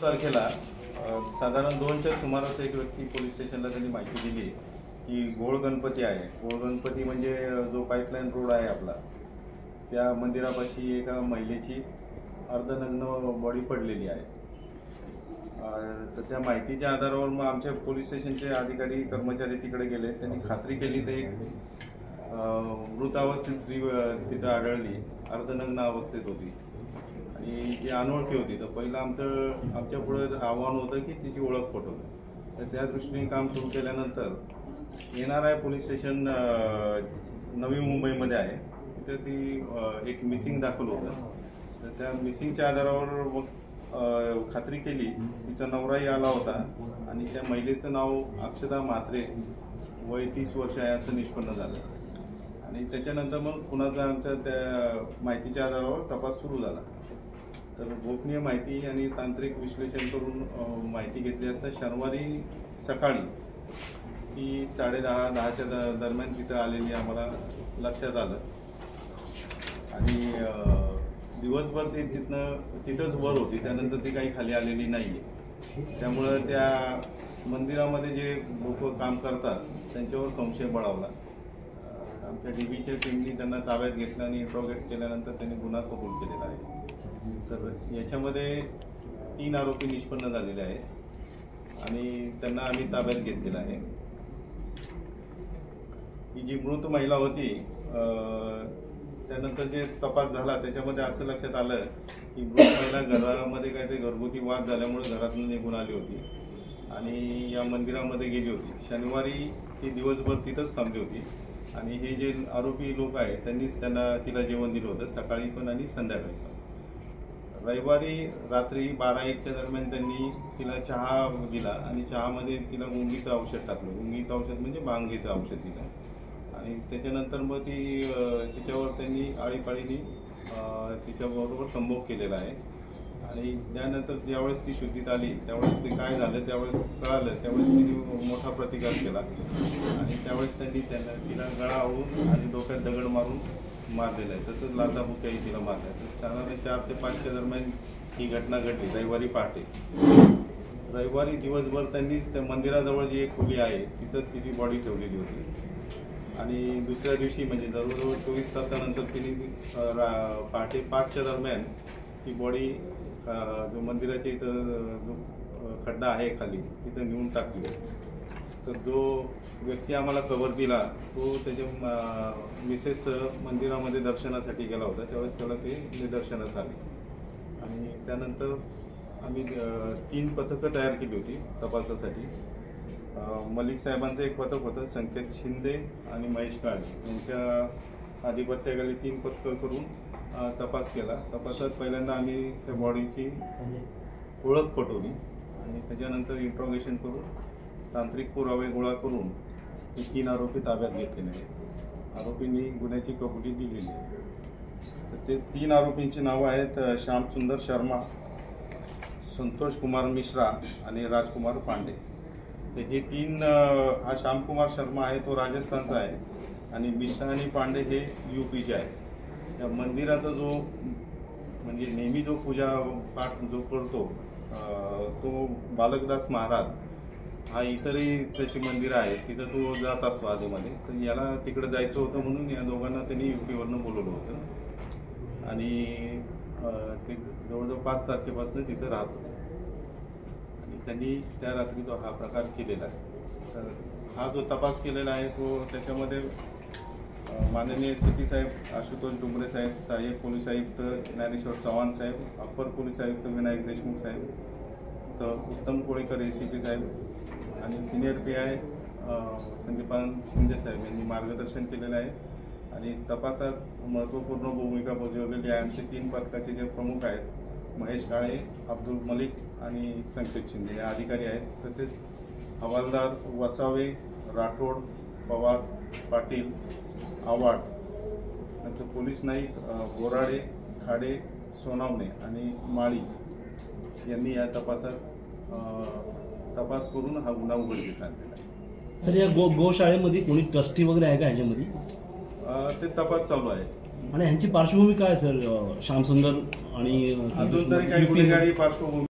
तारखेला साधारण 2च्या सुमारास एक व्यक्ती पोलीस स्टेशनला त्यांनी माहिती दिली की गोळ गणपती आहे. गोळ गणपती म्हणजे जो पाईपलाईन रोड आहे आपला, त्या मंदिरापाशी एका महिलेची अर्धनग्न बॉडी पडलेली आहे. तर त्या माहितीच्या आधारावर मग आमच्या पोलीस स्टेशनचे अधिकारी कर्मचारी तिकडे गेले. त्यांनी खात्री केली तर एक मृतावस्थेत स्त्री तिथं आढळली, अर्धनग्न अवस्थेत होती आणि ती अनोळखी होती. तर पहिलं आमच्या पुढे आव्हान होतं की तिची ओळख पटवली. तर त्या दृष्टीने काम सुरू केल्यानंतर NRI पोलीस स्टेशन नवी मुंबईमध्ये आहे, तिथे ती एक मिसिंग दाखल होतं. तर त्या मिसिंगच्या आधारावर मग खात्री केली, तिचा नवराही आला होता आणि त्या महिलेचं नाव अक्षता म्हात्रे, वय 30 वर्ष आहे असं निष्पन्न झालं. आणि त्याच्यानंतर मग पुन्हा आमच्या त्या माहितीच्या आधारावर तपास सुरू झाला. तर गोपनीय माहिती आणि तांत्रिक विश्लेषण करून माहिती घेतली असता शनिवारी सकाळी ती 10:30-10च्या दरम्यान तिथं आलेली आम्हाला लक्षात आलं. आणि दिवसभर ती तिथंच वर होती, त्यानंतर ती काही खाली आलेली नाही आहे. त्यामुळं त्या मंदिरामध्ये जे लोक काम करतात त्यांच्यावर संशय बळावला. आमच्या DBच्या टीमनी त्यांना ताब्यात घेतलं आणि इंट्रोगेट केल्यानंतर त्यांनी गुन्हा कबूल केलेला आहे. तर याच्यामध्ये 3 आरोपी निष्पन्न झालेले आहेत आणि त्यांना आम्ही ताब्यात घेतलेलं आहे. ही जी मृत महिला होती, त्यानंतर जे तपास झाला त्याच्यामध्ये असं लक्षात आलं की मृत महिला घरामध्ये काहीतरी घरगुती वाद झाल्यामुळे घरातून निघून आली होती आणि या मंदिरामध्ये गेली होती. शनिवारी ती दिवसभर तिथंच थांबली होती आणि हे जे आरोपी लोक आहेत त्यांनीच तिला जेवण दिलं होतं, सकाळी पण आणि संध्याकाळी पण. रविवारी रात्री 12-1च्या दरम्यान त्यांनी तिला चहा दिला आणि चहामध्ये तिला गुंगीचं औषध टाकलं. गुंगीचं औषध म्हणजे भांगेचं औषध दिलं आणि त्याच्यानंतर मग तिच्यावर त्यांनी आळीपाळीने तिच्याबरोबर संभोग केलेला आहे. आणि त्यानंतर ज्यावेळेस ती शुद्धीत आली त्यावेळेस ते काय झालं त्यावेळेस कळालं, त्यावेळेस तिने मोठा प्रतिकार केला आणि त्यावेळेस त्यांनी तिला गळा आवळून आणि डोक्यात दगड मारून मारलेलं आहे. तसंच लाथाबुक्याही तिला मारल्या. तर साधारण 4 ते 5च्या दरम्यान ही घटना घडली रविवारी पहाटे. रविवारी दिवसभर त्यांनीच त्या मंदिराजवळ जी एक खोली आहे तिथं तिची बॉडी ठेवलेली होती आणि दुसऱ्या दिवशी म्हणजे जवळजवळ 24 तासानंतर तिने पहाटे 5च्या दरम्यान ती बॉडी जो मंदिराच्या इथं जो खड्डा आहे खाली तिथं नेऊन टाकली. तर जो व्यक्ती आम्हाला खबर दिला तो त्याच्या मिसेस मंदिरामध्ये दर्शनासाठी गेला होता, त्यावेळेस त्याला ते निदर्शनास आले. आणि त्यानंतर आम्ही 3 पथकं तयार केली होती तपासासाठी. मलिक साहेबांचं एक पथक होतं, संकेत शिंदे आणि महेश काळे यांच्या आधिपत्याखाली 3 पथकं करून तपास केला. तपासात पहिल्यांदा आम्ही त्या बॉडीची ओळख पटवली आणि त्याच्यानंतर इंट्रोगेशन करून तांत्रिक पुरावे गोळा करून हे 3 आरोपी ताब्यात घेतलेले आहेत. आरोपींनी गुन्ह्याची कबुली दिलेली आहे. तर ते 3 आरोपींची नावं आहेत श्यामसुंदर शर्मा, संतोष कुमार मिश्रा आणि राजकुमार पांडे. तर हे 3 हा श्यामकुमार शर्मा आहे तो राजस्थानचा आहे आणि मिश्रा आणि पांडे हे UPचे आहेत. या मंदिराचा जो म्हणजे नेहमी जो पूजा पाठ जो करतो तो बालकदास महाराज हा इतरही त्याची मंदिरं आहेत, तिथं तो जात असतो आधीमध्ये. तर याला तिकडे जायचं होतं म्हणून या दोघांना त्यांनी UPवरनं बोलवलं होतं आणि ते जवळजवळ 5 तारखेपासून तिथं राहत होते आणि त्यांनी त्या रात्री तो हा प्रकार केलेला आहे. तर हा जो तपास केलेला आहे तो त्याच्यामध्ये माननीय CP साहेब आशुतोष डुंबरे साहेब, सहाय्यक पोलीस आयुक्त ज्ञानेश्वर चव्हाण साहेब, अप्पर पोलीस आयुक्त विनायक देशमुख साहेब, तर उत्तम कोळेकर ACP साहेब आणि सिनियर PI संदीपान शिंदे साहेब यांनी मार्गदर्शन केलेलं आहे. आणि तपासात महत्त्वपूर्ण भूमिका बजावलेली आहे आमचे 3 पथकाचे जे प्रमुख आहेत महेश काळे, अब्दुल मलिक आणि संकेत शिंदे या अधिकारी आहेत. तसेच हवालदार वसावे, राठोड, पवार, पाटील, आव्हाड, नंतर पोलीस नाईक बोराडे, खाडे, सोनावणे आणि माळी यांनी या तपासात तपास करून हा गुन्हा उघडकीस आणलेला आहे. सर, या गोशाळेमध्ये कोणी ट्रस्टी वगैरे आहे का ह्याच्यामध्ये? ते तपास चालू आहे. आणि ह्यांची पार्श्वभूमी काय सर? श्यामसुंदर आणि अजून तरी काही गुन्हेगारी पार्श्वभूमी